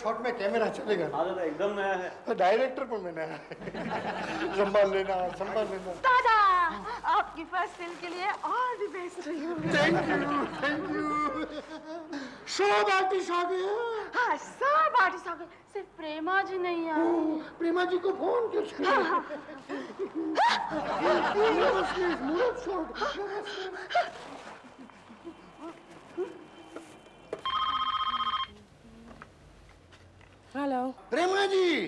Shot में camera चलेगा। हाँ दादा एकदम नया है। डायरेक्टर पर मैं नया है। संभाल लेना, संभाल लेना। दादा आपकी फर्स्ट फिल्म के लिए all the best. Thank you, thank you. सब आर्टिस्ट आ गए। हाँ सब आर्टिस्ट आ गए, सिर्फ प्रेमा जी नहीं आई। प्रेमा जी को फोन किसके? हेलो प्रेमा जी,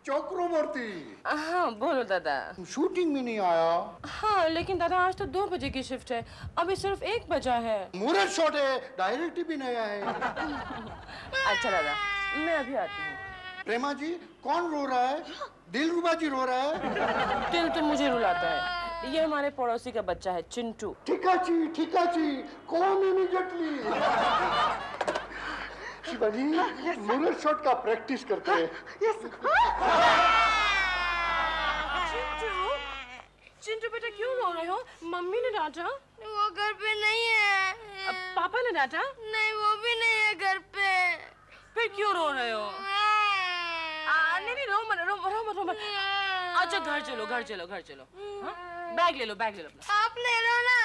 चक्रवर्ती। हाँ बोलो दादा। शूटिंग में नहीं आया? हाँ लेकिन दादा आज तो 2 बजे की शिफ्ट है, अभी सिर्फ 1 बजा है। मुहूर्त शॉट है, डायरेक्टर भी नया है। अच्छा दादा मैं अभी आती हूँ। प्रेमा जी कौन रो रहा है? दिलरुबा जी रो रहा है? दिल तो मुझे रुलाता है, ये हमारे पड़ोसी का बच्चा है चिंटू। ठिकाची, ठिकाची, कौन इमीडिएटली? शिवाजी, मुहूर्त शॉट का प्रैक्टिस करते हैं। चिंटू, चिंटू बेटा क्यों रो रहे हो? मम्मी ने डांटा? वो घर पे नहीं है। पापा ने डांटा? नहीं वो भी नहीं है घर पे। फिर क्यों रो रहे हो? नहीं रो मत। अच्छा घर चलो घर चलो घर चलो। बैग ले लो बैग ले लो अपना। आप ले लो ना।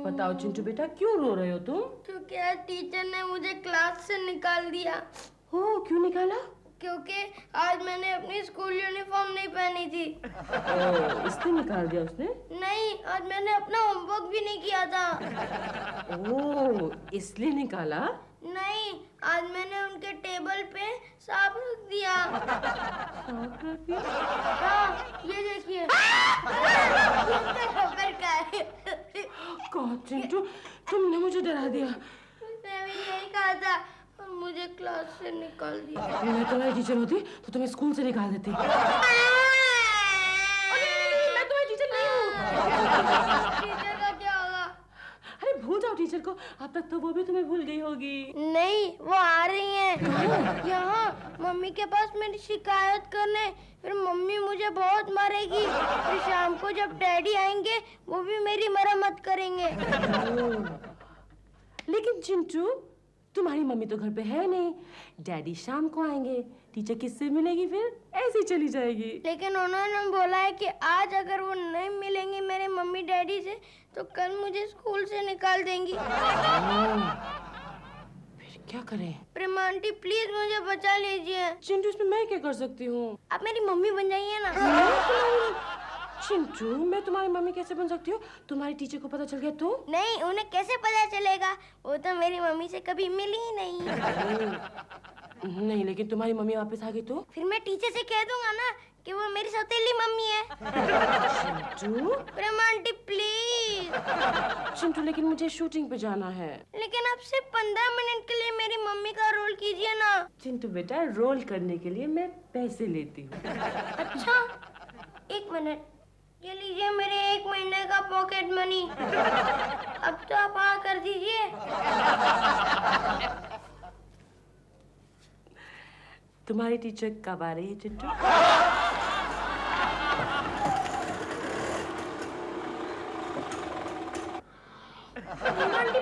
बताओ चिंटू बेटा क्यों रो रहे हो तुम? क्योंकि आज टीचर ने मुझे क्लास से निकाल दिया। हो क्यों निकाला? क्योंकि आज मैंने अपनी स्कूल यूनिफॉर्म नहीं पहनी थी। इसलिए निकाल दिया उसने? नहीं, आज मैंने अपना होमवर्क भी नहीं किया था। ओह इसलिए निकाला? नहीं, आज मैंने उनके टेबल पे सांप रख दिया। हाँ, ये देखिए। गॉड चिंटू तुमने मुझे डरा दिया। मैं भी यही कहा था, पर मुझे क्लास से निकाल दिया। मैं तुम्हारी टीचर होती तो तुम्हें स्कूल से निकाल देती। नहीं, मैं तुम्हारी टीचर नहीं हूँ। टीचर का क्या होगा? अरे भूल जाओ टीचर को, अब तक तो वो भी तुम्हें भूल गई होगी। नहीं, वो आ रही हैं यहाँ मम्मी के पास मेरी शिकायत करने। फिर मम्मी मुझे बहुत मारेगी। फिर शाम को जब डैडी आएंगे वो भी मेरी मरम्मत करेंगे। लेकिन चिंटू तुम्हारी मम्मी तो घर पे है नहीं, डैडी शाम को आएंगे, टीचर किससे मिलेगी? फिर ऐसे ही चली जाएगी। लेकिन उन्होंने बोला है कि आज अगर वो नहीं मिलेंगे मेरे मम्मी डैडी से तो कल मुझे स्कूल से निकाल देंगी। फिर क्या करें? प्रेमा आंटी प्लीज मुझे बचा लीजिए। चिंटू इसमें मैं क्या कर सकती हूँ? आप मेरी मम्मी बन जाइए ना। चिंटू मैं तुम्हारी मम्मी कैसे बन सकती हूँ? तुम्हारी टीचर को पता चल गया तो? नहीं, उन्हें कैसे पता चलेगा? वो तो मेरी मम्मी से कभी मिली ही नहीं। नहीं लेकिन तुम्हारी मम्मी वापस आ गई तो? फिर मैं टीचर से कह दूंगा ना कि वो मेरी सौतेली मम्मी है। चिंटू प्रेमा आंटी प्लीज। चिंटू लेकिन मुझे शूटिंग पे जाना है। लेकिन आप सिर्फ 15 मिनट के लिए मेरी मम्मी का रोल कीजिए ना। चिंटू बेटा रोल करने के लिए मैं पैसे लेती हूँ। अच्छा 1 मिनट, ये लीजिए मेरे 1 महीने का पॉकेट मनी। अब तो आप हाँ कर दीजिए। तुम्हारी टीचर कब आ रही है चिंटू?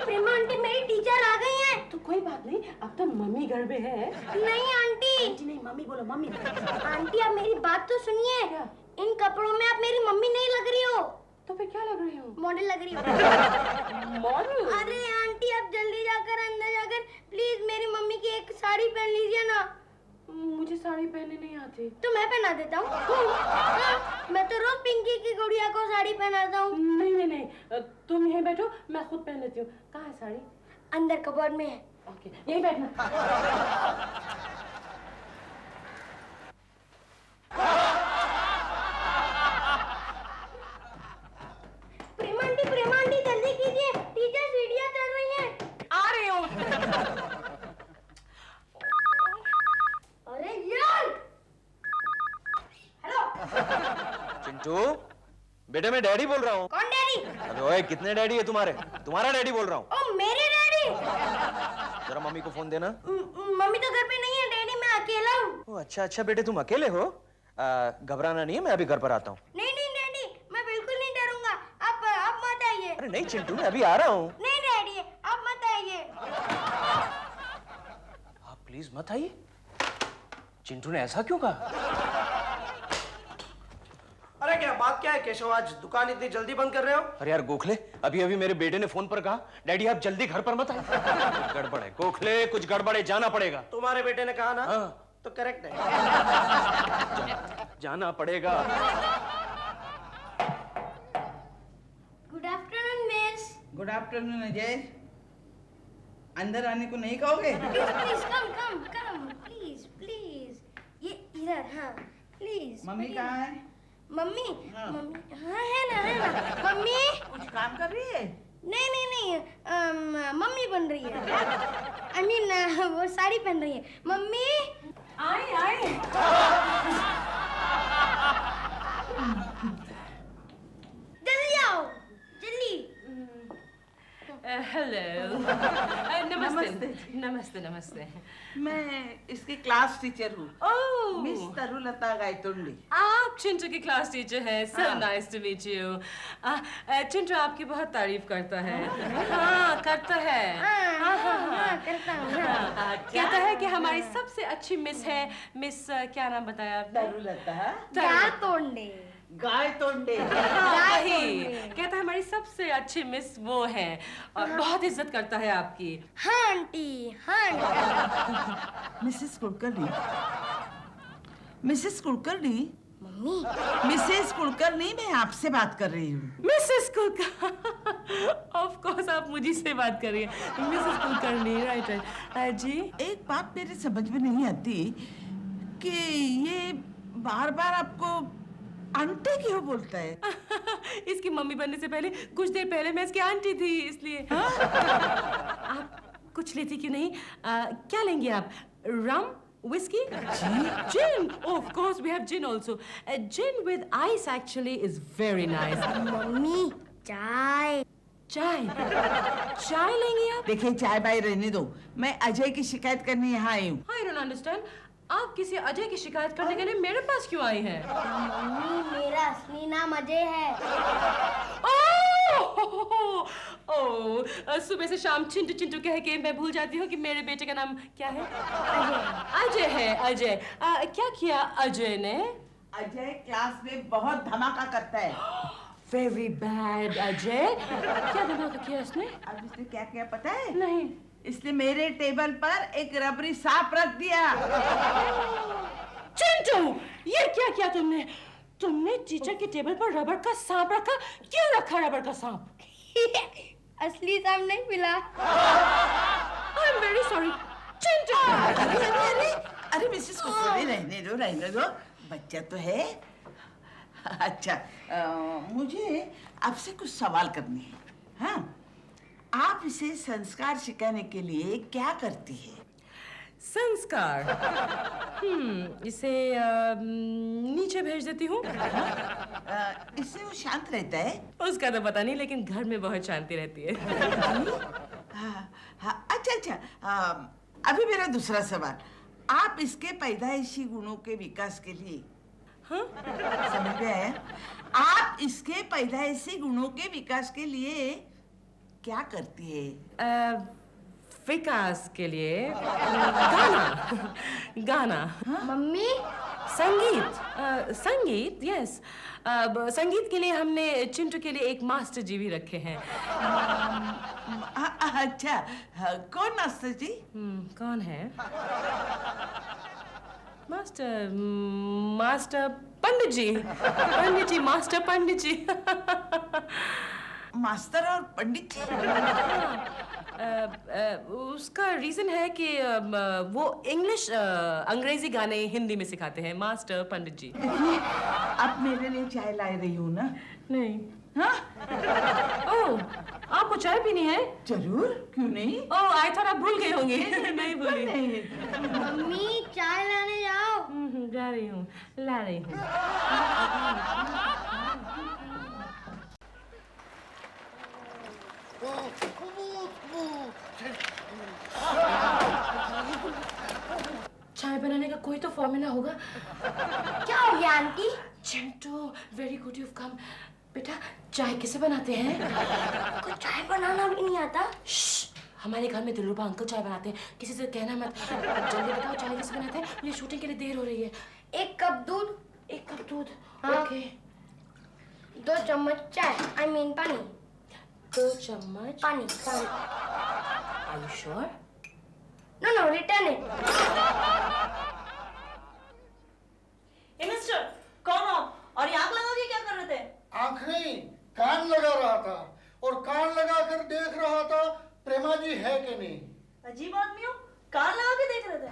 प्रेमा आंटी मेरी टीचर आ गई हैं। तो कोई बात नहीं, अब तो मम्मी घर में है। नहीं आंटी। आंटी नहीं मम्मी बोलो मम्मी। आंटी आप मेरी बात तो सुनिए। इन कपड़ों में आप मेरी मम्मी नहीं लग रही हो। तो फिर क्या लग रही हो? मॉडल लग रही हो। मॉडल? अरे आंटी आप जल्दी जाकर अंदर जाकर प्लीज मेरी मम्मी की एक साड़ी पहन लीजिए ना। मुझे साड़ी पहनने नहीं आती। तो मैं पहना देता हूँ। मैं तो रोज पिंकी की गुड़िया को साड़ी पहनाता हूँ। नहीं तुम यहीं बैठो, मैं खुद पहन लेती हूँ। कहाँ है साड़ी? अंदर कबर्ड में है। ओके यहीं बैठना। प्रेमा आंटी जल्दी कीजिए, टीचर सीढ़ियाँ चढ़ रही हैं। आ रही हूँ। अरे यार। हेलो चिंटू बेटे मैं डैडी बोल रहा हूँ। कौन डैडी? अबे ओए कितने डैडी है तुम्हारे? तुम्हारा डैडी बोल रहा हूँ। ओ मेरे डैडी। जरा मम्मी को फोन देना। मम्मी तो घर पे नहीं है डैडी, मैं अकेला हूँ। अच्छा बेटे तुम अकेले हो? घबराना नहीं है, मैं अभी घर पर आता हूँ। नहीं डैडी, मैं बिल्कुल नहीं डरूंगा। आप मत आइए। अरे नहीं चिंटू, मैं अभी आ रहा हूँ। नहीं डैडी, आप मत आइए। आप प्लीज मत आइए। चिंटू ने ऐसा क्यों कहा? अरे क्या बात क्या है केशव, आज दुकान इतनी जल्दी बंद कर रहे हो? अरे यार गोखले, अभी अभी मेरे बेटे ने फोन पर कहा डैडी आप जल्दी घर पर मत आए। गड़बड़ है गोखले, कुछ गड़बड़ है, जाना पड़ेगा। तुम्हारे बेटे ने कहा ना? हाँ। तो करेक्ट है। जाना पड़ेगा। Good afternoon miss. Good afternoon Ajay. अंदर आने को नहीं कहोगे? Please come come come, please please. ये इधर, हाँ प्लीज। मम्मी कहाँ है? मम्मी? हाँ। मम्मी हाँ है ना मम्मी। कुछ काम कर रही है? नहीं नहीं नहीं, मम्मी बन रही है। आई मीन वो साड़ी पहन रही है। मम्मी आए आए। जल्दी आओ, जल्दी। हेलो। नमस्ते नमस्ते नमस्ते। मैं इसकी क्लास टीचर हूँ, ओह, मिस तरुलता गायतोंडी। आप चिंटू की क्लास टीचर हैं। सो हाँ। Nice to meet you. Chintu आपकी बहुत तारीफ करता है। हाँ करता है। हाँ, करता हूँ। हाँ। कहता है कि हमारी सबसे अच्छी मिस है मिस क्या नाम बताया आपने? तरुलता गायतोंडे। गायतोंडे। हाँ, वही कहता है हमारी सबसे अच्छी मिस वो है और बहुत इज्जत करता है आपकी। हाँ आंटी, हाँ aunty. Mrs Kulkarni, Mrs Kulkarni, mummy Mrs Kulkarni, मैं आपसे बात कर रही हूँ। मिसेस कुलकर्णी, ऑफ कोर्स आप मुझी से बात कर रही हैं। Mrs Kulkarni, right right. जी एक बात मेरे समझ में नहीं आती कि ये बार बार आपको आंटी क्यों बोलता है? इसकी मम्मी बनने से पहले कुछ देर पहले मैं इसकी आंटी थी, इसलिए। आप कुछ लेती क्यों नहीं? क्या लेंगे आप? रम, whiskey? Gin. Oh, of course, we have gin also. Gin with ice actually is very nice. Mummy चाय। चाय? चाय लेंगे आप? देखिए चाय बाय रहने दो, मैं अजय की शिकायत करने यहाँ आई हूँ। I don't understand. आप किसी अजय की शिकायत करने के लिए मेरे पास क्यों आई हैं? मम्मी मेरा असली नाम अजय है। ओह, सुबह से शाम चिंटू चिंटू कह के मैं भूल जाती हूँ कि मेरे बेटे का नाम क्या है? अजय है, अजय। क्या किया अजय ने? अजय क्लास में बहुत धमाका करता है। Very bad Ajay. क्या धमाका किया उसने? अब इसने क्या किया पता है? नहीं। इसने मेरे टेबल पर एक रबरी सांप रख दिया। चिंटू, ये क्या किया तुमने? तुमने टीचर के टेबल पर रबर का सांप रखा? क्यों रखा रबर का सांप? असली सांप नहीं मिला। I am very sorry Chintu. अरे मिसेस कुलकर्णी, रहने दो, बच्चा तो है। अच्छा, मुझे आपसे कुछ सवाल करने हैं। हाँ, आप इसे संस्कार सिखाने के लिए क्या करती है? संस्कार? इसे नीचे भेज देती हूँ। इससे वो शांत रहता है? उसका तो पता नहीं, लेकिन घर में बहुत शांति रहती है। हाँ, अच्छा, अभी मेरा दूसरा सवाल, आप इसके पैदाइशी गुणों के विकास के लिए, हाँ? समझ में आया? आप इसके पैदाइशी गुणों के विकास के लिए क्या करती है? विकास के लिए गाना। गाना। मम्मी संगीत यस। संगीत के लिए हमने चिंटू के लिए एक मास्टर जी भी रखे हैं। अच्छा, कौन मास्टर जी? कौन है? मास्टर पंडित जी, मास्टर पंडित जी। मास्टर और पंडित जी? उसका रीजन है कि वो इंग्लिश अंग्रेजी गाने हिंदी में सिखाते हैं, मास्टर पंडित जी। आप मेरे लिए चाय ला रही हो ना? नहीं। हाँ? ओह, आपको चाय पीनी है? जरूर, क्यों नहीं? ओह, आई थॉट आप भूल गए होंगे। नहीं भूली। नहीं। मम्मी चाय लाने जाओ। जा रही हूँ, ला रही हूँ। चाय बनाने का कोई तो फॉर्मूला होगा। क्या हो गया aunty? Chintu, very good you come. बेटा चाय कैसे बनाते हैं? कुछ चाय बनाना भी नहीं आता। हमारे घर में दिलरुबा अंकल चाय बनाते हैं, किसी से कहना मत। जल्दी बताओ चाय कैसे बनाते हैं, मुझे शूटिंग के लिए देर हो रही है। 1 कप दूध। 1 कप दूध। हाँ। ओके। 2 चम्मच चाय, I mean पानी। 2 चम्मच पानी। Are you sure? No, return it. Mister कौन हो और ये आग लगा के क्या कर रहे थे? आंख नहीं, कान लगा रहा था और कान लगाकर देख रहा था प्रेमा जी है कि नहीं। अजीब आदमी हो, कान लगा के देख रहे थे।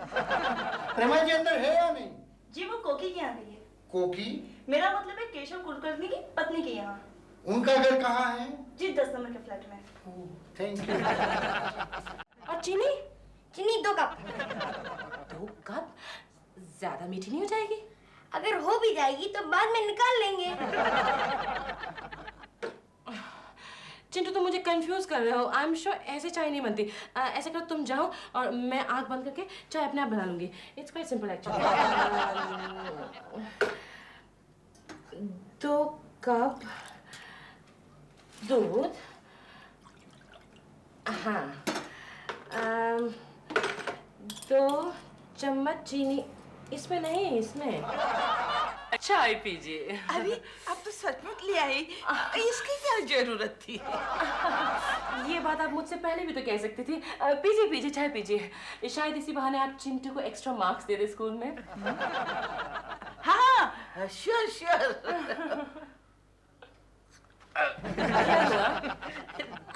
प्रेमा जी अंदर है या नहीं? जी वो कोकी के यहाँ गई है। कोकी? मेरा मतलब है केशव कुलकर्णी की पत्नी के यहाँ। उनका घर कहाँ है? जी 10 नंबर के फ्लैट में। Thank you. और चीनी? चीनी 2 कप। 2 कप? ज्यादा मीठी नहीं हो जाएगी? अगर हो भी जाएगी तो बाद में निकाल लेंगे। चिंटू तुम मुझे कंफ्यूज कर रहे हो। आई एम श्योर ऐसे चाय नहीं बनती। ऐसा करो तुम जाओ और मैं आँख बंद करके चाय अपने आप बना लूंगी। It's quite simple actually. 2 cup दूध, हाँ, 2 चम्मच चीनी। इसमें नहीं, इसमें। चाय पीजिए। अरे आप तो सचमुच ले आई, इसकी क्या जरूरत थी? ये बात आप मुझसे पहले भी तो कह सकती थी। पीजिए पीजिए चाय पीजिए। शायद इसी बहाने आप चिंटू को एक्स्ट्रा मार्क्स दे दे स्कूल में। हाँ श्योर श्योर।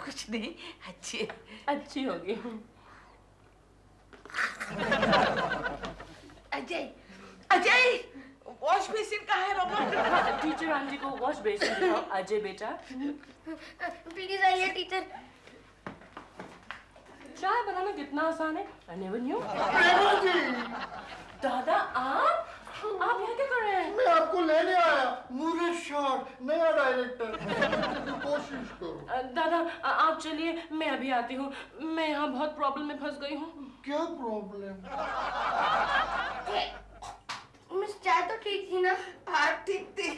कुछ नहीं, अच्छी होगी। अजय वॉश बेसिन कहाँ है बाबा? टीचर आंटी को वॉश बेसिन दिखाओ। अजय बेटा प्लीज आइए टीचर। चाय बनाना कितना आसान है। I never knew। प्रेमा जी, दादा आप यहाँ क्या कर रहे हैं? मैं आपको लेने आया। मुरश शॉट, नया डायरेक्टर। कोशिश करो। दादा आप चलिए, मैं अभी आती हूँ। मैं यहाँ बहुत प्रॉब्लम में फंस गई हूँ। क्या प्रॉब्लम? मिस चाय तो ठीक थी ना? हाँ ठीक थी।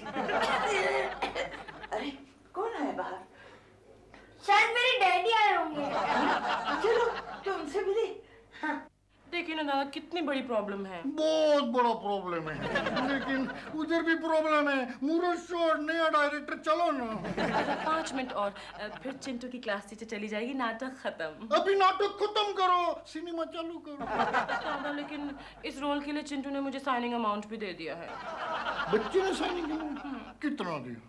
अरे कौन है बाहर? शायद मेरे डैडी आए होंगे। चलो तुमसे मिले। देखिए ना दादा कितनी बड़ी प्रॉब्लम है। बहुत बड़ा प्रॉब्लम है, लेकिन उधर भी प्रॉब्लम है। मुरश शॉट, नया डायरेक्टर। चलो ना। 5 मिनट और फिर चिंटू की क्लास टीचर चली जाएगी, नाटक खत्म। अभी नाटक खत्म करो, सिनेमा चालू करो। दादा लेकिन इस रोल के लिए चिंटू ने मुझे साइनिंग अमाउंट भी दे दिया है। बच्चे ने साइनिंग कितना दिया?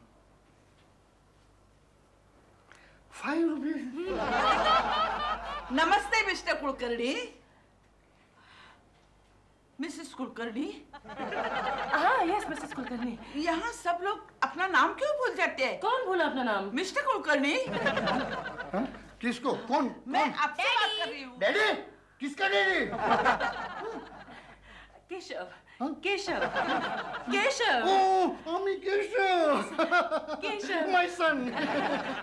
5 रुपये। नमस्ते मिस्टर कुलकर्णी। मिसेस कुलकर्णी? हाँ यस मिसेस कुलकर्णी। यहाँ सब लोग अपना नाम क्यों भूल जाते हैं? कौन बोला अपना नाम? मिस्टर कुलकर्णी। हाँ? किसको? कौन? मैं आपसे बात कर रही हूँ। डैडी? किसका डैडी? केशव। हाँ? केशव। केशव। ओह, अमी केशव। केशव। My son।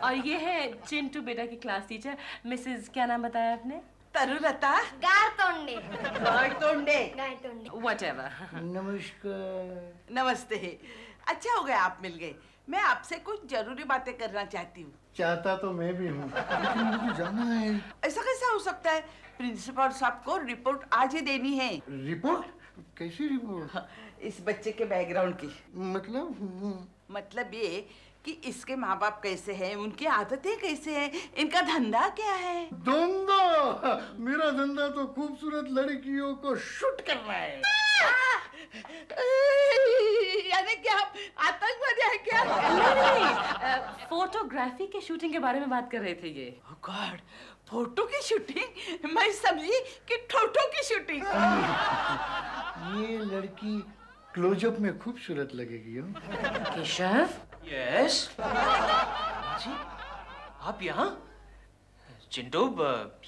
और ये है चिंटू बेटा की क्लास टीचर मिसेस, क्या नाम बताया आपने? तरुलता। गारतोंडे। Whatever। नमस्कार। नमस्ते। अच्छा हो गया आप मिल गए। मैं आपसे कुछ जरूरी बातें करना चाहती हूँ। चाहता तो मैं भी हूँ, लेकिन मुझे जाना है। ऐसा कैसा हो सकता है? प्रिंसिपल साहब को रिपोर्ट आज ही देनी है। रिपोर्ट? कैसी रिपोर्ट? इस बच्चे के बैकग्राउंड की। मतलब? ये कि इसके माँ बाप कैसे हैं, उनकी आदतें कैसे हैं, इनका धंधा क्या है? धंधा? मेरा धंधा तो खूबसूरत लड़कियों को शूट करना है। यानी कि आप आतंकवादी हैं क्या? नहीं, फोटोग्राफी के शूटिंग के बारे में बात कर रहे थे ये। Oh God, फोटो की शूटिंग? मैं समझी कि ठोठो की शूटिंग। ये लड़की क्लोजअप में खूबसूरत लगेगी। केशव? यस जी, आप यहाँ? चिंटू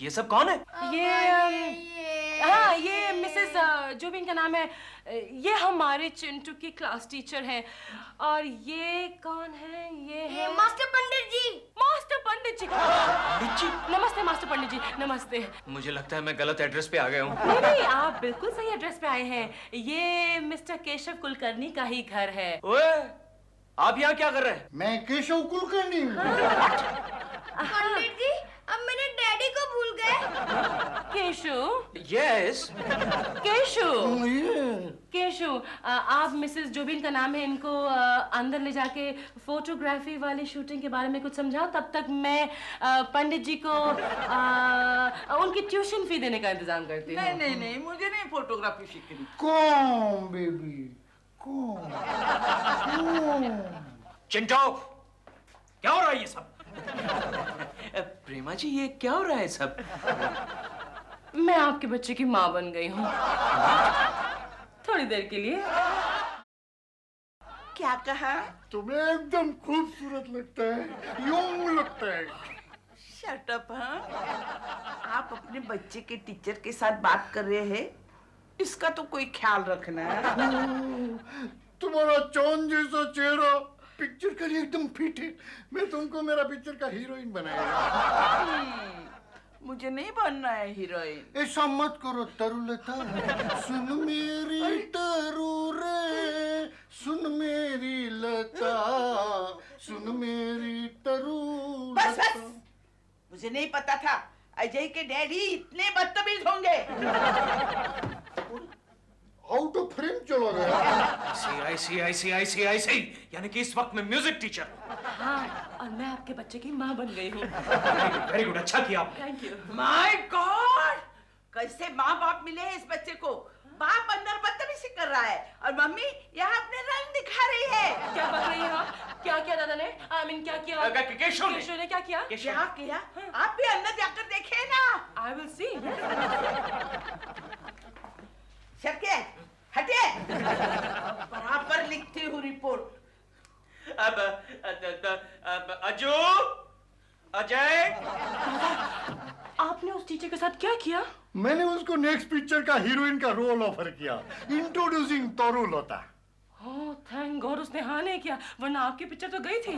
ये सब कौन है? हाँ ये मिसेस जो भी इनका नाम है, ये हमारे चिंटू की क्लास टीचर हैं। और ये कौन है? ये है मास्टर पंडित जी। मास्टर पंडित जी। पंडित जी? नमस्ते मास्टर पंडित जी, नमस्ते। मुझे लगता है मैं गलत एड्रेस पे आ गया हूँ। नहीं नहीं, आप बिल्कुल सही एड्रेस पे आए हैं। ये मिस्टर केशव कुलकर्णी का ही घर है। ओए, आप यहाँ क्या कर रहे हैं? मैं केशव कुलकर्णी हूँ। पंडित जी, अब मेरे डैडी को भूल गए। केशु, यस। केशु, ये केशु, आप मिसेस जो भी इनका नाम है इनको अंदर ले जाके फोटोग्राफी वाली शूटिंग के बारे में कुछ समझाओ। तब तक मैं पंडित जी को उनकी ट्यूशन फी देने का इंतजाम करती हूँ। नहीं नहीं नहीं, मुझे नहीं फोटोग्राफी सीखनी। कौन बेबी कौन? चिंटो, क्या हो रहा है ये सब? प्रेमा जी, ये क्या हो रहा है सब? मैं आपके बच्चे की माँ बन गई हूँ, थोड़ी देर के लिए। क्या कहा? तुम्हें एकदम खूबसूरत लगता है, यूं लगता है। Shut up. हाँ, आप अपने बच्चे के टीचर के साथ बात कर रहे हैं, इसका तो कोई ख्याल रखना है। तुम्हारा चांद जैसा चेहरा पिक्चर के लिए एकदम फिट है। मैं तुमको मेरा पिक्चर का हीरोइन बनाएगा। मुझे नहीं बनना है हीरोइन। ऐसा मत करो तरुलता। सुन मेरी तरू रे, सुन मेरी लता, सुन मेरी तरू। बस बस, मुझे नहीं पता था अजय के डैडी इतने बदतमीज होंगे। आउट ऑफ फ्रेम चला गया। ऐसी यानी कि इस वक्त मैं म्यूजिक टीचर। हाँ, और मैं आपके बच्चे की माँ बन गई हूँ। वेरी गुड, अच्छा किया आपने। Thank you. माय गॉड, कैसे माँ बाप मिले हैं इस बच्चे को। बाप अंदर बदतमीजी कर रहा है और मम्मी यहाँ अपने रंग दिखा रही है। क्या बक रही है आप? क्या किया दादा ने? आई मीन क्या किया? केशव ने क्या किया? क्या किया? आप भी अंदर जाकर देखे ना। I will see. शक्य हटे। बराबर लिखती हूँ रिपोर्ट। अब अजू, अजय, आपने उस टीचर के साथ क्या किया? मैंने उसको नेक्स्ट पिक्चर का हीरोइन का रोल ऑफर किया। इंट्रोड्यूसिंग तरुलता। ओह थैंक गॉड उसने हाँ नहीं किया, वरना आपकी पिक्चर तो गई थी।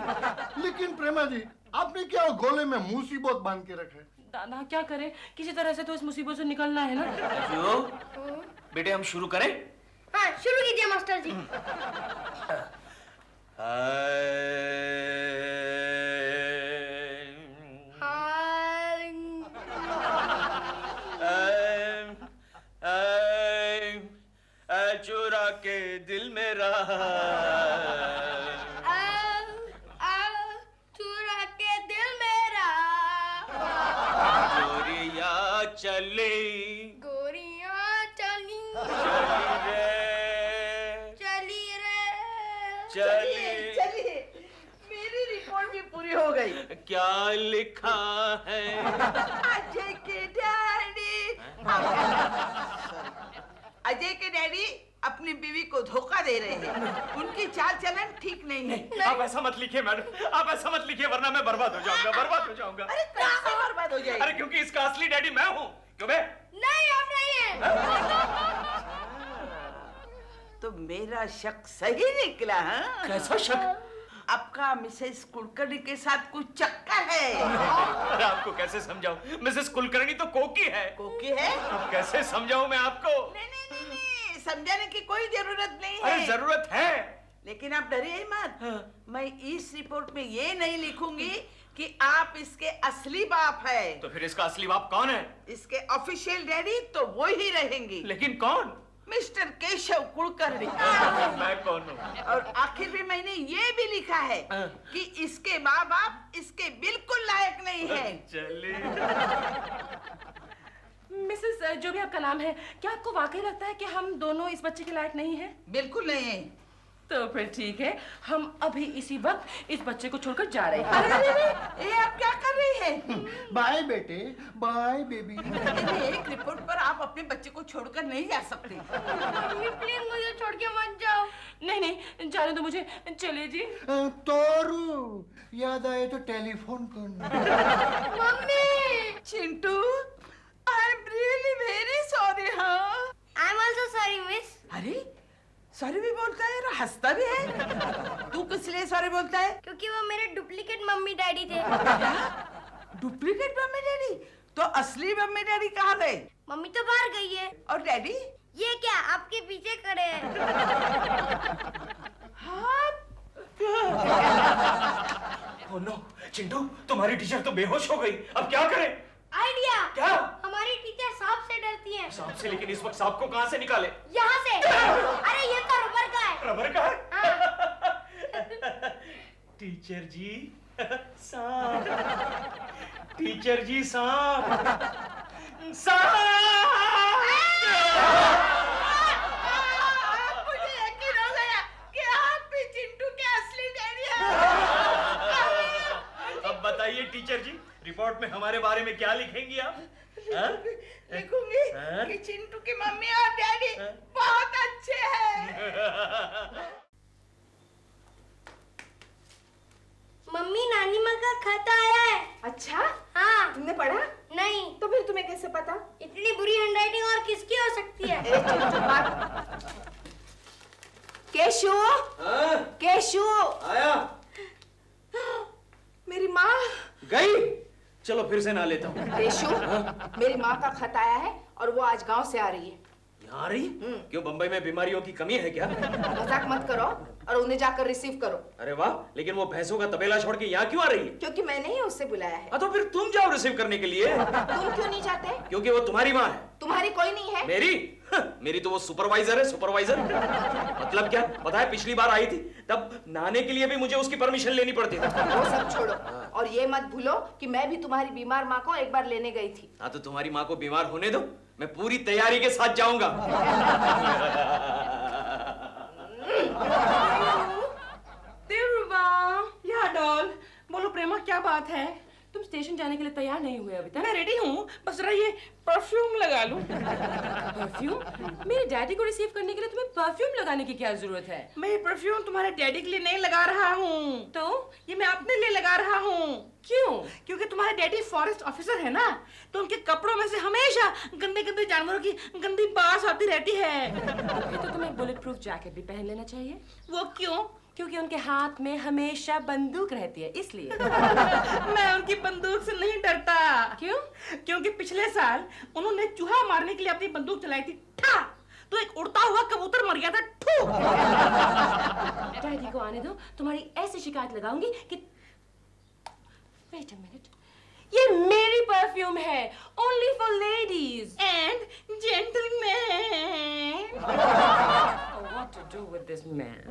लेकिन प्रेमा जी, आपने क्या गोले में मुसीबत बांध के रखा है? दादा क्या करें, किसी तरह से तो इस मुसीबत से निकलना है ना। अजू, बेटे हम शुरू करें? हाँ, शुरू कीजिए मास्टर जी। चुरा के दिल मेरा, चुरा के दिल मेरा, गोरिया चली, गोरियां चली, चली रे, चली रे, चलिए, मेरी रिपोर्ट भी पूरी हो गई। क्या लिखा है? अजय के डैडी, अजय के डैडी अपनी बीवी को धोखा दे रहे हैं। उनकी चाल चलन ठीक नहीं है। आप ऐसा मत लिखिए मैडम, आप ऐसा मत लिखिए, वरना मैं बर्बाद हो जाऊंगा, बर्बाद हो जाऊंगा। अरे कैसे बर्बाद हो जाएगी? अरे क्योंकि इसका असली डैडी मैं हूँ। क्यों बे? नहीं हम नहीं है। तो मेरा शक सही निकला। हाँ? कैसा शक? आपका मिसेस कुलकर्णी के साथ कुछ चक्कर है। अरे आपको कैसे समझाऊं? मिसेस कुलकर्णी तो कोकी है। कोकी है? अब कैसे समझाऊं मैं आपको? नहीं नहीं नहीं नहीं, समझाने की कोई जरूरत नहीं अरे है। जरूरत है। लेकिन आप डरिए मत। मैं इस रिपोर्ट में ये नहीं लिखूंगी कि आप इसके असली बाप है। तो फिर इसका असली बाप कौन है? इसके ऑफिशियल डैडी तो वो ही रहेंगे, लेकिन कौन? मिस्टर केशव कुलकर्णी। मैं कौन हूँ? और आखिर में मैंने ये भी लिखा है कि इसके माँ बाप इसके बिल्कुल लायक नहीं है। चलिए। मिसेस जो भी आपका नाम है, क्या आपको वाकई लगता है कि हम दोनों इस बच्चे के लायक नहीं हैं? बिल्कुल नहीं है। तो फिर ठीक है, हम अभी इसी वक्त इस बच्चे को छोड़कर जा रहे हैं। अरे ये आप क्या कर रही है? बाय बेटे, बाय बेबी। एक रिपोर्ट पर आप अपने बच्चे को छोड़कर नहीं जा सकते। मम्मी प्लीज मुझे छोड़ के मत जाओ। नहीं नहीं, जाने दो मुझे। चलिए जी। तोरू, याद आए तो टेलीफोन करना। Mummy. Chintu, I am really very sorry. हाँ, I am also sorry miss. अरे सॉरी भी बोलता है और हंसता भी है। तू किस लिए सॉरी बोलता है? क्योंकि वो मेरे डुप्लीकेट मम्मी डैडी थे। Duplicate mummy daddy? तो असली मम्मी डैडी कहाँ गए? मम्मी तो बाहर गई है। और डैडी? ये क्या आपके पीछे खड़े हैं? हाँ, ओह नो, चिंटू तुम्हारी टीचर तो बेहोश हो गई, अब क्या करें? आइडिया। क्या? हमारी टीचर सांप से डरती है। सांप से? लेकिन इस वक्त सांप को कहां से निकाले? यहाँ से। अरे ये तो रबर का है। रबर का है? हाँ। टीचर जी सांप, टीचर जी सांप, सांप। मुझे यकीन हो गया कि आप भी चिंटू के असली डैडी हैं। अब बताइए टीचर जी, रिपोर्ट में हमारे बारे में क्या लिखेंगी आप? लिखूंगी हाँ? कि चिंटू की मम्मी और डैडी हाँ? बहुत अच्छे हैं। मम्मी नानी माँ का खत आया है। अच्छा, हाँ। तुमने पढ़ा? नहीं। तो फिर तुम्हें कैसे पता? इतनी बुरी हैंडराइटिंग और किसकी हो सकती है? केशु, केशु, आया? मेरी माँ। गई? चलो फिर से ना लेता हूँ। केशु, मेरी माँ का खत आया है और वो आज गांव से आ रही है। यहाँ आ रही? क्यों, बम्बई में बीमारियों की कमी है क्या? मजाक मत करो और उन्हें जाकर रिसीव करो। अरे वाह, लेकिन वो भैंसों का तबेला छोड़ के यहाँ क्यों आ रही है? क्योंकि मैंने ही उससे बुलाया है। तो फिर तुम जाओ रिसीव करने के लिए। तुम क्यों नहीं जाते? क्योंकि वो तुम्हारी माँ है। तुम्हारी कोई नहीं है। मेरी? मेरी तो वो सुपरवाइजर है, सुपरवाइजर। मतलब क्या? पता है पिछली बार आई थी तब नहाने के लिए भी मुझे उसकी परमिशन लेनी पड़ती थी। वो सब छोड़ो और ये मत भूलो कि मैं भी तुम्हारी बीमार माँ को एक बार लेने गई थी। हाँ, तो तुम्हारी माँ को बीमार होने दो, मैं पूरी तैयारी के साथ जाऊंगा। दिलरुबा, या डॉल, बोलो प्रेमा क्या बात है? तुम स्टेशन जाने के लिए तैयार नहीं हुए अभी तक? मैं रेडी हूँ, बस जरा ये परफ्यूम लगा लूं। परफ्यूम? मेरे डैडी को रिसीव करने के लिए तुम्हें परफ्यूम लगाने की क्या जरूरत है? मैं ये परफ्यूम तुम्हारे डैडी के लिए नहीं लगा रहा हूँ, तो ये मैं अपने लिए लगा रहा हूँ। क्यों? क्योंकि तुम्हारे डैडी फॉरेस्ट ऑफिसर है ना, तो उनके कपड़ों में से हमेशा गंदे गंदे जानवरों की गंदी बास आती रहती है। फिर तो तुम्हें बुलेट प्रूफ जैकेट भी पहन लेना चाहिए। वो क्यों? क्योंकि उनके हाथ में हमेशा बंदूक रहती है, इसलिए। मैं उनकी बंदूक से नहीं डरता। क्यों? क्योंकि पिछले साल उन्होंने चूहा मारने के लिए अपनी बंदूक चलाई थी, ठा, तो एक उड़ता हुआ कबूतर मर गया था, ठू। डैडी को आने दो, तुम्हारी ऐसी शिकायत लगाऊंगी कि वेट अ मिनट, ये मेरी परफ्यूम है, only for ladies and gentleman. What to do with this man?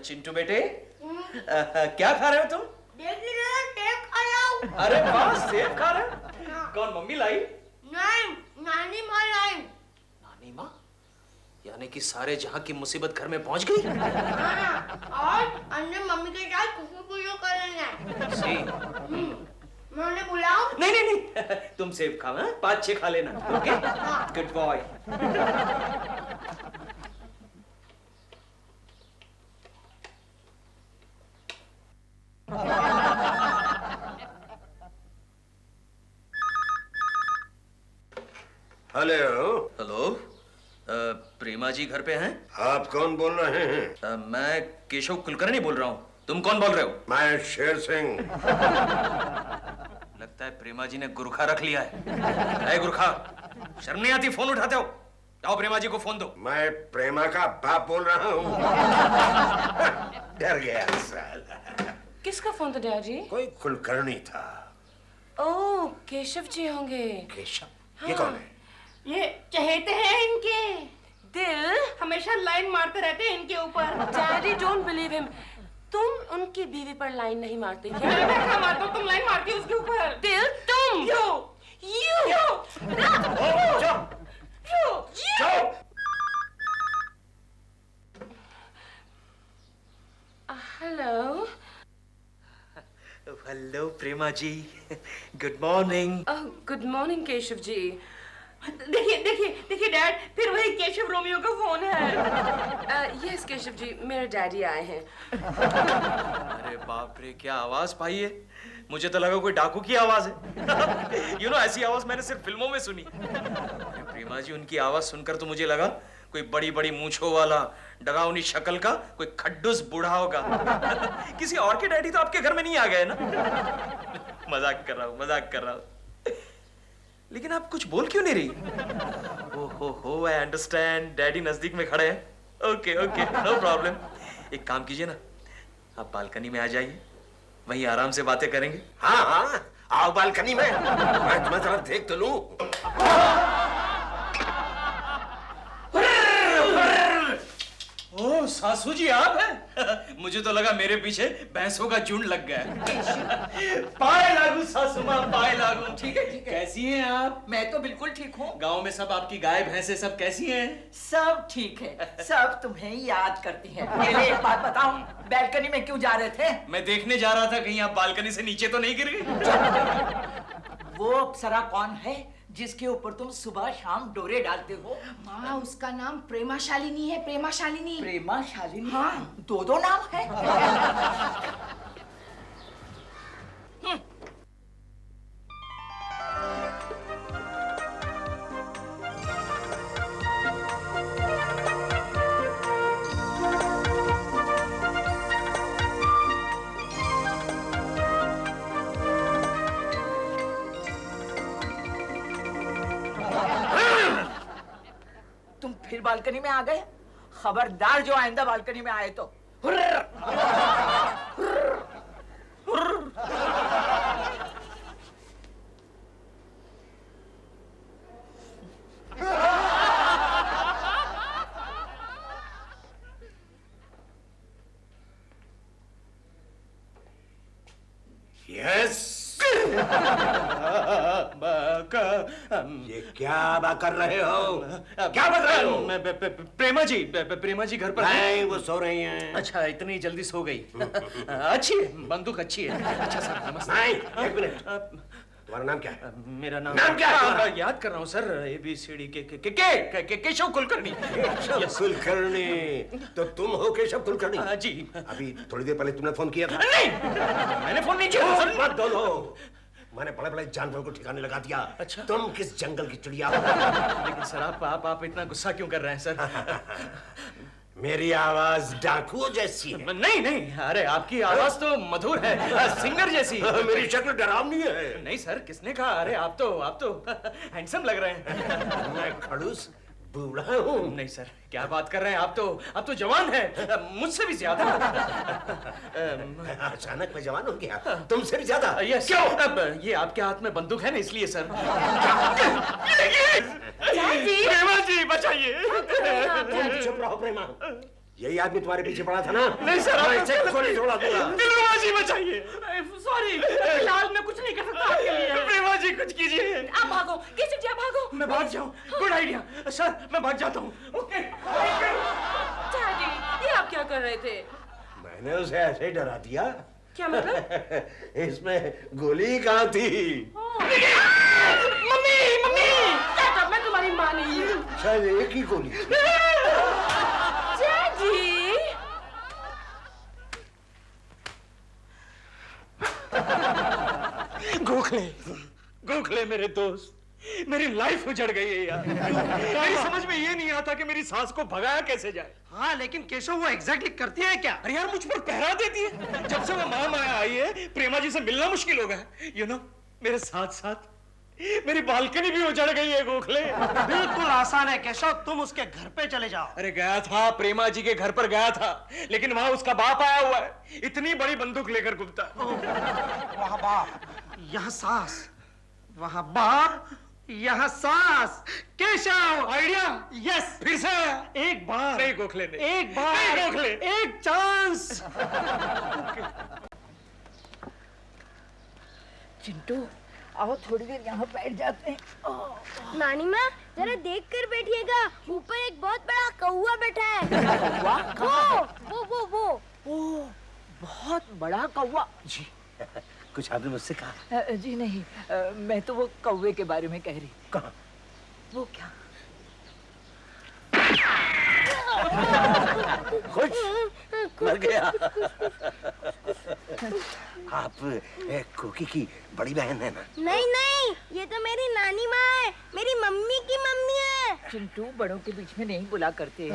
Chintu बेटे, क्या खा रहे हो तुम? टेप खाया हूँ। अरे वाह, सेब खा रहे हो? कौन, मम्मी लाई? नहीं, नानी माँ लाई। नानी माँ? यानी कि सारे जहां की मुसीबत घर में पहुंच गई? और अन्य मम्मी के साथ खुशबू करेंगे। सी। मैं उन्हें बुलाऊं? नहीं नहीं नहीं, तुम सेब खाओ, हाँ? 5-6 खा लेना, okay? Good bye. Hello. Hello, Prema ji घर पे हैं? आप कौन बोल रहे हैं? मैं केशव कुलकर्णी बोल रहा हूँ। तुम कौन बोल रहे हो? मैं शेर सिंह। लगता है प्रेमा जी ने गुरखा रख लिया है। ए गुरखा, शर्म नहीं आती फोन उठाते हो? जाओ प्रेमा जी को फोन दो। मैं प्रेमा का बाप बोल रहा हूँ। डर गया साला। किसका फोन था डैडी? कोई कुलकर्णी था। ओह, केशव जी होंगे। केशव? ये कौन है? ये चहेते हैं इनके, दिल, हमेशा लाइन मारते रहते हैं इनके ऊपर। Daddy don't believe him. तुम उनकी बीवी पर लाइन नहीं मारते क्या? मैं मारता हूँ, तुम लाइन मारती हो उसके ऊपर। दिल, तुम। You hello. Hello Prema ji, good morning. Good morning Keshav ji. देखिए देखिए देखिए डैड, फिर वही केशव रोमियो का फोन है। यस केशव जी, मेरे डैडी आए हैं। अरे बाप रे, क्या आवाज पाई है। मुझे तो लगा कोई डाकू की आवाज है। यू नो, ऐसी आवाज मैंने सिर्फ फिल्मों में सुनी। प्रेमा जी, उनकी आवाज सुनकर तो मुझे लगा कोई बड़ी बड़ी मूंछों वाला, डरावनी शक्ल का कोई खड्डूस बूढ़ा होगा। किसी और के डैडी तो आपके घर में नहीं आ गए ना? मजाक कर रहा हूँ, मजाक कर रहा हूँ। लेकिन आप कुछ बोल क्यों नहीं रही? ओहो, आई अंडरस्टैंड, डैडी नजदीक में खड़े हैं। Okay okay, no problem. एक काम कीजिए ना, आप बालकनी में आ जाइए, वहीं आराम से बातें करेंगे। हाँ हाँ, आओ बालकनी में, मैं तुम्हें तरफ देख तो लूं। ओह सासू जी, आप हैं? मुझे तो लगा मेरे पीछे भैंसों का झुंड लग गया। पाए लागू सासू माँ, पाए लागू। ठीक है ठीक है। कैसी हैं आप? मैं तो बिल्कुल ठीक हूँ। गांव में सब आपकी गाय भैंसे सब कैसी हैं? सब ठीक है, सब तुम्हें याद करती हैं। पहले एक बात बताओ, बैल्कनी में क्यों जा रहे थे? मैं देखने जा रहा था कहीं आप बालकनी से नीचे तो नहीं गिर गए। वो अप्सरा कौन है जिसके ऊपर तुम सुबह शाम डोरे डालते हो? माँ, उसका नाम प्रेमा शालिनी है, प्रेमा शालिनी। प्रेमा शालिनी? हाँ। दो नाम है। तुम फिर बालकनी में आ गए? खबरदार जो आइंदा बालकनी में आए तो। यस। ये क्या बात कर रहे हो? क्या बता रहे हो? प्रेमा जी घर पर नहीं, वो सो रही हैं। अच्छा, इतनी जल्दी सो गई। अच्छी है, बंदूक अच्छी है। अच्छा सर, नमस्ते। नहीं, एक मिनट, तुम्हारा नाम क्या है? मेरा नाम क्या है तुम्हारा? याद कर रहा हूँ सर, ABCD केशव कुलकर्णी। केशव कुलकर्णी? तो तुम हो केशव कुलकर्णी? जी। अभी थोड़ी देर पहले तुमने फोन किया था। नहीं, मैंने फोन नहीं किया सर। मत बोलो, मैंने बड़े बड़े जानवरों को ठिकाने लगा दिया। अच्छा। तुम किस जंगल की चिड़िया हो? लेकिन सर, आप इतना गुस्सा क्यों कर रहे हैं सर? मेरी आवाज डाकू जैसी है। नहीं, अरे आपकी आवाज तो मधुर है, सिंगर जैसी। मेरी शक्ल डरावनी है। नहीं सर, किसने कहा? अरे आप तो हैंडसम लग रहे हैं। मैं खड़ूस बूढ़ा हूँ? नहीं सर, क्या बात कर रहे हैं? आप तो जवान हैं, मुझसे भी ज्यादा। अचानक मैं जवान हो गया, तुमसे भी ज्यादा? यस। क्यों? अब ये आपके हाथ में बंदूक है ना, इसलिए सर। प्रेमा जी, बचाइए। चुप रहो प्रेमा, यही आदमी तुम्हारे पीछे पड़ा था ना? नहीं सर, मैं इसे गोली छोड़ा दूंगा। प्रेमा जी, बचाइए। सॉरी, फिलहाल मैं कुछ नहीं कर सकता आपके लिए। प्रेमा जी, कुछ कीजिए। आप भागो केशव जी, आप भागो। मैं भाग जाऊं? गुड आइडिया सर, मैं भाग जाता हूँ। ओके। डैडी, ये आप क्या कर रहे थे? मैंने उसे ऐसे ही डरा दिया। क्या मतलब? इसमें गोली कहाँ थी? मम्मी, क्या मैं तुम्हारी माँ नहीं हूँ। शायद एक ही गोली थी। डैडी, गोखले मेरे दोस्त, मेरी लाइफ उजड़ गई है यार। मेरी समझ में ये नहीं आता कि मेरी सास को भगाया कैसे जाए। हाँ, लेकिन केशव वो एग्जैक्टली करती है क्या? अरे यार, मुझ पर पहरा देती है। जब से वो माया आई है, प्रेमा जी से मिलना मुश्किल हो गया। यू नो, मेरे साथ साथ मेरी बालकनी भी उजड़ गई है गोखले। बिल्कुल आसान है केशव, तुम उसके घर पे चले जाओ। अरे गया था, प्रेमा जी के घर पर गया था, लेकिन वहां उसका बाप आया हुआ है, इतनी बड़ी बंदूक लेकर घूमता। वहाँ बाप, यहाँ सास, वहाँ बाप, यहाँ सास। केशव, आइडिया। यस, फिर से एक बार नहीं गोखले ने, एक बार नहीं गोखले, एक चांस। चिंटू, आओ थोड़ी देर यहाँ बैठ जाते हैं। नानी माँ, जरा देख कर बैठिएगा, ऊपर एक बहुत बड़ा कौवा बैठा है। वो ओह, बहुत बड़ा कौवा। जी, कुछ आपने मुझसे कहा? जी नहीं, मैं तो वो कौवे के बारे में कह रही। कहाँ? वो क्या? खुश? मर गया। आप कोकी की बड़ी बहन है ना? नहीं नहीं, ये तो मेरी नानी माँ है, मेरी मम्मी की मम्मी है। चिंटू, बड़ों के बीच में नहीं बुला करते।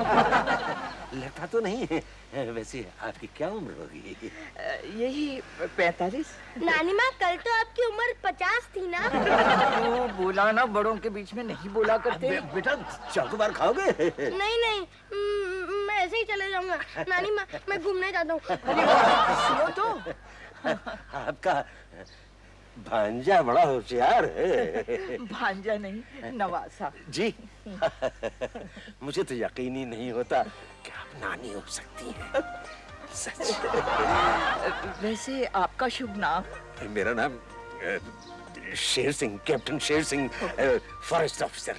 लगता तो नहीं है। वैसे आपकी क्या उम्र होगी? यही 45। नानी माँ, कल तो आपकी उम्र 50 थी ना? तो बोला ना, बड़ों के बीच में नहीं बोला करते। बेटा चौकोबार खाओगे? नहीं नहीं, मैं ऐसे ही चले जाऊंगा। नानी माँ, मैं घूमने जाता हूँ। सुनो तो, आपका भांजा बड़ा होशियार है। भांजा नहीं, नवासा। जी। मुझे तो यकीन ही नहीं होता कि आप नानी हो सकती हैं। सच। वैसे आपका शुभ नाम? मेरा नाम Sher Singh, captain Sher Singh, forest officer.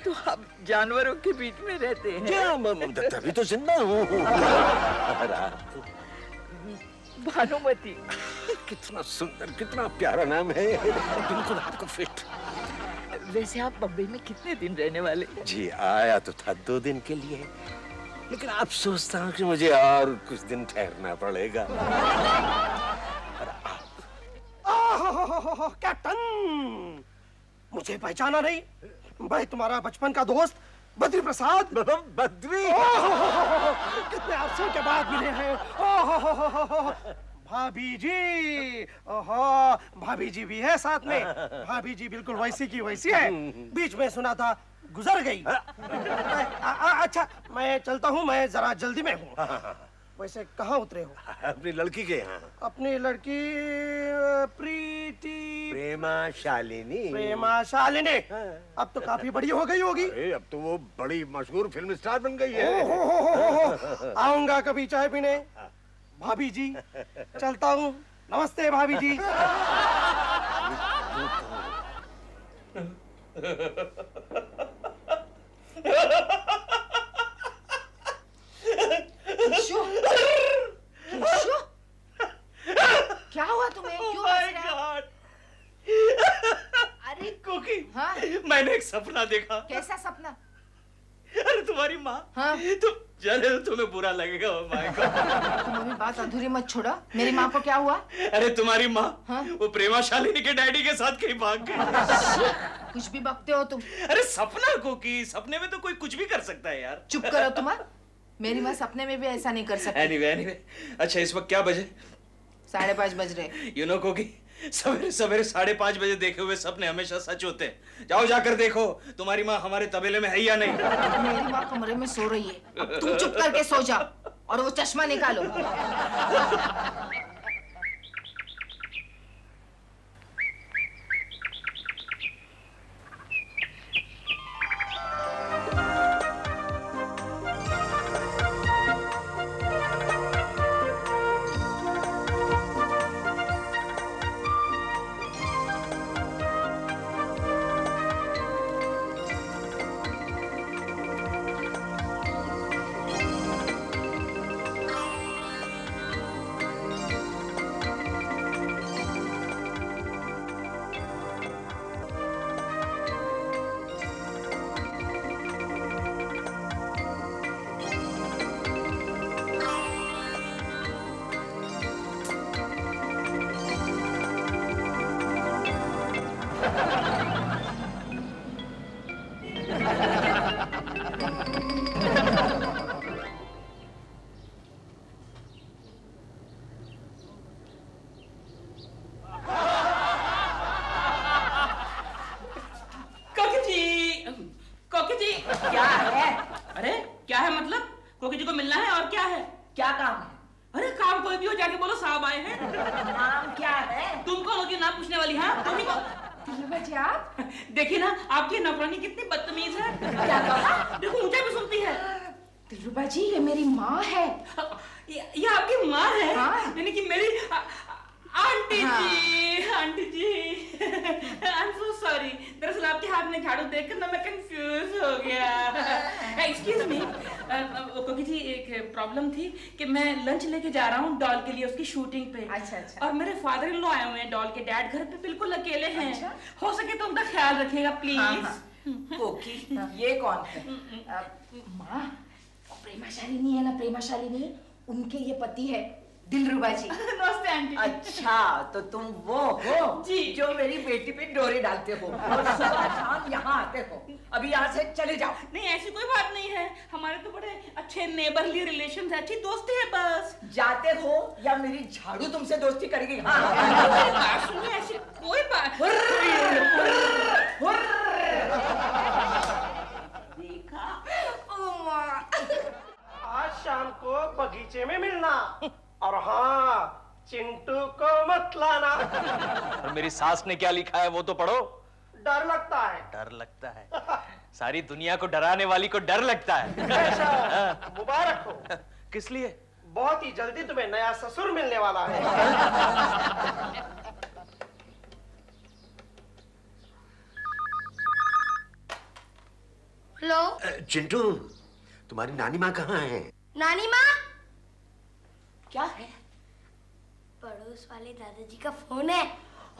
तो आप जानवरों के बीच में रहते हैं? जी, तभी तो जिंदा हूँ। और आप? भानुमति। कितना सुंदर, कितना प्यारा नाम है, बिल्कुल आपको फिट। वैसे आप बम्बई में कितने दिन रहने वाले? जी, आया तो था 2 दिन के लिए, लेकिन अब सोचता हूँ कि मुझे और कुछ दिन ठहरना पड़ेगा। और आप? कैप्टन, मुझे पहचाना नहीं? मैं तुम्हारा बचपन का दोस्त बद्री प्रसाद। बद्री? कितने अरसे के बाद मिले हैं। भाभी जी, ओहो, भाभी जी भी है साथ में। भाभी जी बिल्कुल वैसी की वैसी है। बीच में सुना था गुजर गई। अच्छा, मैं चलता हूँ, मैं जरा जल्दी में हूँ। वैसे कहाँ उतरे हो? अपनी लड़की के यहाँ। अपनी लड़की प्रीति? प्रेमा शालिनी। प्रेमा शालिनी? अब तो काफी बड़ी हो गई होगी। अब तो वो बड़ी मशहूर फिल्म स्टार बन गई है। आऊंगा कभी चाय पीने। भाभी जी, चलता हूँ। नमस्ते भाभी जी। क्या हुआ तुम्हें? क्यों हंस रहे हो? अरे कोकी, हाँ? मैंने एक सपना देखा। कैसा सपना? अरे तुम्हारी माँ। हाँ? तुम जाने तो तुम्हें बुरा लगेगा माँ को। तुम अभी बात अधूरी मत छोड़ो। मेरी माँ को क्या हुआ? अरे तुम्हारी माँ, हाँ? वो प्रेमा शालिनी के डैडी के साथ कहीं भाग गई। कुछ भी बकते हो तुम। अरे सपना कोकी, सपने में तो कोई कुछ भी कर सकता है यार। चुप करो तुम। मेरी माँ सपने में भी ऐसा नहीं कर सकती। एनीवे, अच्छा इस वक्त क्या बजे? 5:30 बज रहे। यू नो कोकी, सवेरे सवेरे 5:30 बजे देखे हुए सपने हमेशा सच होते हैं। जाओ जाकर देखो तुम्हारी माँ हमारे तबेले में है या नहीं। मेरी माँ कमरे में सो रही है। अब तुम चुप करके सो जाओ और वो चश्मा निकालो। क्या है? अरे क्या है मतलब? कोकी जी को मिलना है और क्या है? क्या काम है? अरे काम कोई भी हो, जाके बोलो साहब आए हैं। नाम क्या है? तुम कौन होती नाम पूछने वाली? हाँ तुम ही को दिलरुबा जी आप? देखिए ना आपकी नौकरानी कितनी बदतमीज है। क्या कहा? देखो ऊंचा भी सुनती है। दिलरुबा जी ये मेरी माँ है। ये आपकी माँ है? हाँ। यानी कि मेरी आंटी हाँ। जी, aunty ji. I am so sorry. दरअसल आपके हाथ में झाड़ू देखकर ना मैं कंफ्यूज हो गया। एक्सक्यूज मी कोकी जी, एक प्रॉब्लम थी कि मैं लंच लेके जा रहा हूँ डॉल के लिए उसकी शूटिंग पे। अच्छा। और मेरे फादर इन लॉ आए हुए हैं, डॉल के डैड घर पे बिल्कुल अकेले हैं। हो सके तो उनका ख्याल रखिएगा प्लीज। कोकी, ये कौन है? माँ, प्रेमा शालिनी है ना, प्रेमा शालिनी, उनके ये पति है दिलरुबा जी। नमस्ते आंटी। अच्छा, तो तुम वो हो जी जो मेरी बेटी पे डोरे डालते हो और सुबह शाम यहाँ आते हो। अभी यहाँ से चले जाओ। नहीं, ऐसी कोई बात नहीं है, हमारे तो बड़े अच्छे नेबरली रिलेशंस है, अच्छी दोस्ती है बस। जाते हो या मेरी झाड़ू तुमसे दोस्ती करेगी? हाँ। बात सुनिए, ऐसी कोई बात। देखा? आज शाम को बगीचे में मिलना, और हाँ, चिंटू को मत लाना। और मेरी सास ने क्या लिखा है वो तो पढ़ो। डर लगता है। डर लगता है? सारी दुनिया को डराने वाली को डर लगता है। ऐसा, मुबारक हो। किस लिए? बहुत ही जल्दी तुम्हें नया ससुर मिलने वाला है। हेलो चिंटू, तुम्हारी नानी माँ कहाँ है? नानी माँ, क्या है? पड़ोस वाले दादाजी का फोन है।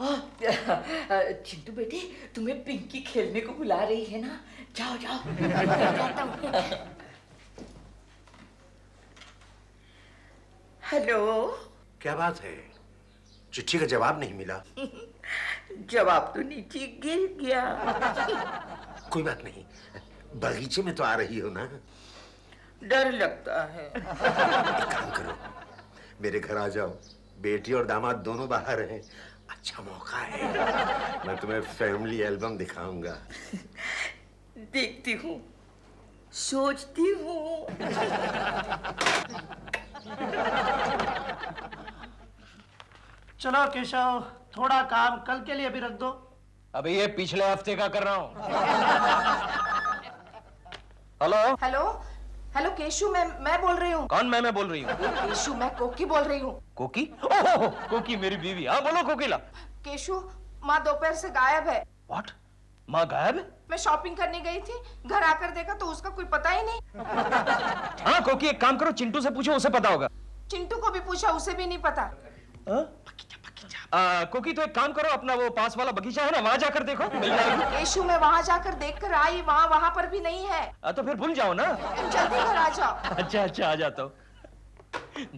चिंटू बेटी, तुम्हें पिंकी खेलने को बुला रही है ना? जाओ जाओ। जाता हूँ। हेलो। क्या बात है? चिट्ठी का जवाब नहीं मिला। जवाब तो नीचे गिर गया। कोई बात नहीं, बगीचे में तो आ रही हो ना? डर लगता है। एक काम करो, मेरे घर आ जाओ, बेटी और दामाद दोनों बाहर हैं, अच्छा मौका है, मैं तुम्हें फैमिली एल्बम दिखाऊंगा। देखती हूँ, सोचती हूँ। चलो केशव, थोड़ा काम कल के लिए भी रख दो। अबे ये पिछले हफ्ते का कर रहा हूँ। हेलो हेलो हेलो केशु, मैं बोल रही हूँ। कौन? मैं बोल रही हूँ। केशु, मैं कोकी बोल रही हूँ। कोकी? ओह, कोकी मेरी बीवी। हाँ बोलो कोकिला। केशु, माँ दोपहर से गायब है। व्हाट? माँ गायब है? मैं शॉपिंग करने गई थी, घर आकर देखा तो उसका कोई पता ही नहीं। हाँ कोकी, एक काम करो, चिंटू से पूछो, उसे पता होगा। चिंटू को भी पूछा, उसे भी नहीं पता। कोकी तो एक काम करो, अपना वो पास वाला बगीचा है ना, वहाँ जाकर देखो, मिल जाएगी। केशु, मैं वहाँ जाकर देख कर आई, वहाँ पर भी नहीं है। तो फिर भूल जाओ ना। तुम जल्दी घर आ जाओ। अच्छा आ जाता हूँ।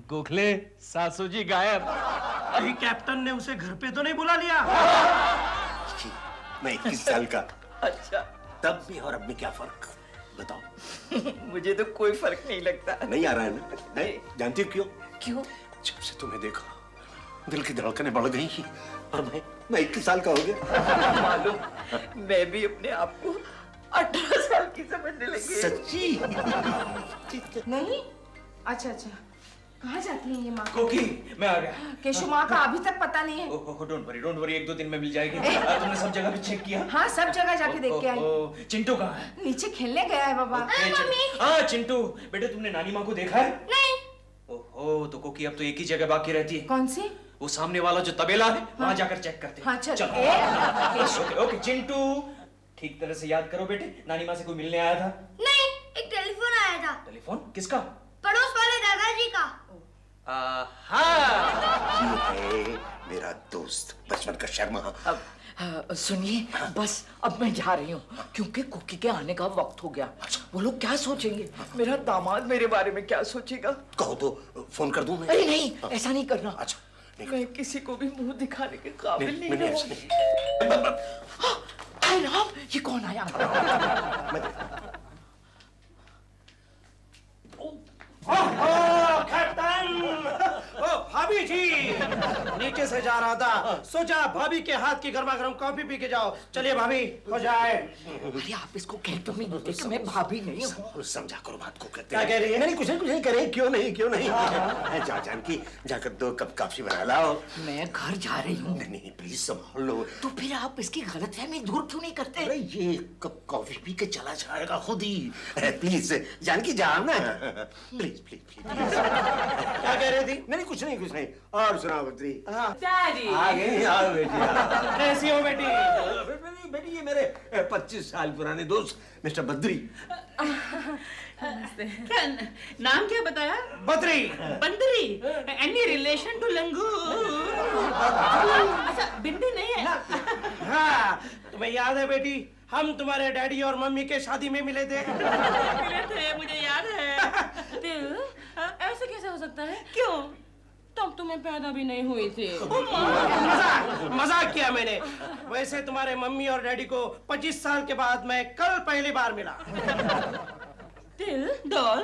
गोखले, सासू जी गायब। अभी कैप्टन ने उसे घर पे तो नहीं बुला लिया? मैं 21 साल का, अच्छा, तब भी और अब में क्या फर्क बताओ? मुझे तो कोई फर्क नहीं लगता। नहीं आ रहा है ना? नहीं? जानती हो क्यों? क्यों? जब से तुम्हें देखा दिल की धड़कनें बढ़ गई और मैं 21 साल का हो गया। मालूम, मैं भी अपने आप को 18 साल की समझने लगी। सच्ची? नहीं? अच्छा, कहाँ जाती है ये माँ? कोकी, मैं आ गया। केशु, माँ का अभी तक पता नहीं है। डोंट वरी, 1-2 दिन में मिल जाएगी। तुमने सब जगह भी चेक किया? हाँ, सब जगह जाके देख के आई। चिंटू कहाँ है? नीचे खेलने गया है बाबा। हाँ चिंटू, बेटे तुमने नानी माँ को देखा है? नहीं। ओहो, तो कोकी अब तो एक ही जगह बाकी रहती है। कौन सी? वो सामने वाला जो तबेला है, वहाँ जाकर चेक करते हैं। हाँ, चल। ओके चिंटू, ठीक तरह से याद करो बेटे, नानी माँ से कोई मिलने आया था? नहीं, एक टेलीफोन आया था। टेलीफोन? किसका? पड़ोस वाले दादाजी का। हाँ, ये है मेरा दोस्त, बचपन का शर्मा। अब सुनिए, बस अब मैं जा रही हूँ, क्योंकि कुकी के आने का वक्त हो गया। वो लोग क्या सोचेंगे? मेरा दामाद मेरे बारे में क्या सोचेगा? कहो तो फोन कर दूं मैं? अरे नहीं, ऐसा नहीं करना। अच्छा, मैं किसी को भी मुंह दिखाने के काबिल नहीं नहीं, हूँ। अरे राम, ये कौन आया? भाभी जी, नीचे से जा रहा था, सोचा भाभी के हाथ की गर्मा गर्म कॉफी पी के जाओ। चलिए भाभी, हो जाए। अरे आप इसको कह क्यों नहीं देते कि मैं भाभी नहीं हूँ? समझा करो बात को। कहते क्या कह रही है? नहीं, कुछ नहीं करे। क्यों नहीं? जा जानकी, जाकर 2 कप कॉफी बना लाओ। मैं घर जा रही हूँ। नहीं, प्लीज संभाल लो। तो फिर आप इसकी गलतफहमी दूर क्यों नहीं करते? अरे ये कप कॉफी पी के चला जाएगा खुद ही। प्लीज जानकी, जाओ ना, प्लीज। क्या कह रही थी? नहीं, कुछ नहीं। और सुनाओ बद्री। डैडी, आ गई? आओ बेटी। कैसी हो बेटी? बेटी, ये मेरे 25 साल पुराने दोस्त मिस्टर बद्री। नमस्ते। क्या नाम क्या बताया? बद्री। बंदरी। एनी रिलेशन टू लंगूर? अच्छा बिंदी नहीं है? हाँ, तुम्हें याद है बेटी, हम तुम्हारे डैडी और मम्मी के शादी में मिले थे। मिले थे, मुझे याद है। दिल, ऐसे कैसे हो सकता है? क्यों? तब तुम्हें पैदा भी नहीं हुई थी। मजाक किया मैंने। वैसे तुम्हारे मम्मी और डैडी को 25 साल के बाद मैं कल पहली बार मिला। दिल, डॉल?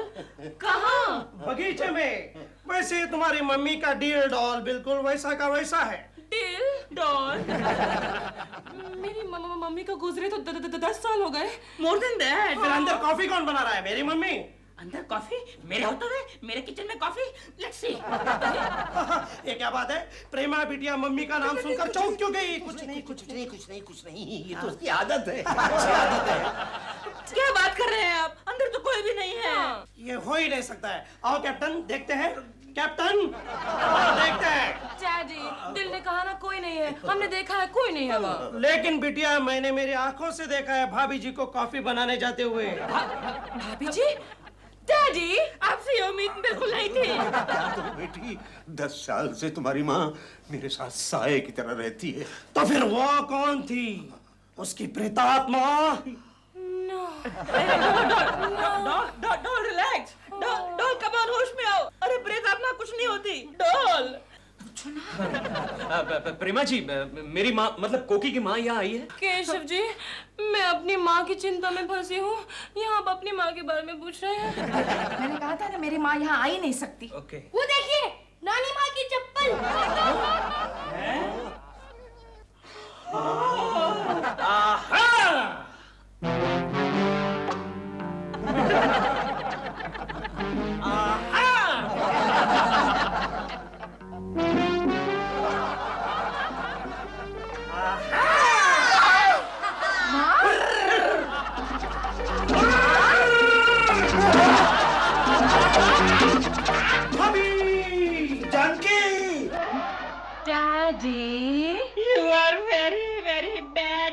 कहाँ? बगीचे में। वैसे तुम्हारी मम्मी का डियर डॉल बिल्कुल वैसा का वैसा है। दिल, डॉल? मेरी मम्मी को गुजरे तो 10 साल हो गए। More than that. फिर अंदर कॉफी कौन बना रहा है? मेरी मम्मी। अंदर कॉफी? मेरे होते हुए मेरे किचन में कॉफी? Let's see. ये क्या बात है? प्रेमा बिटिया मम्मी का नाम सुनकर चौंक क्यों गई? कुछ नहीं, ये तो उसकी आदत है। अच्छी आदत है। क्या बात कर रहे हैं आप? अंदर तो कोई भी नहीं है। ये हो ही नहीं सकता है। आओ कैप्टन, देखते हैं। कैप्टन, देखते हैं। डैडी, दिल ने कहा ना कोई नहीं है। हमने देखा है कोई नहीं है वहाँ। लेकिन बिटिया मैंने मेरी आंखों से देखा है भाभी जी को कॉफी बनाने जाते हुए। भाभी जी? डैडी, आपसे ये उम्मीद बिल्कुल नहीं थी। क्या करूं बेटी, 10 साल से तुम्हारी माँ मेरे साथ साये की तरह रहती है। तो फिर वो कौन थी? उसकी प्रेतात्मा? Doll relax. Doll come on, होश में आओ। अरे प्रेतात्मा कुछ नहीं होती। डॉल। प्रेमा जी, मेरी माँ मतलब कोकी की माँ यहाँ आई है। केशव जी, मैं अपनी माँ की चिंता में फंसी हूँ। यहाँ आप अपनी माँ के बारे में पूछ रहे हैं। मैंने कहा था ना मेरी माँ यहाँ आ ही नहीं सकती। ओके। वो देखिए, नानी माँ की चप्पल। Janaki! Daddy, You are very, very bad.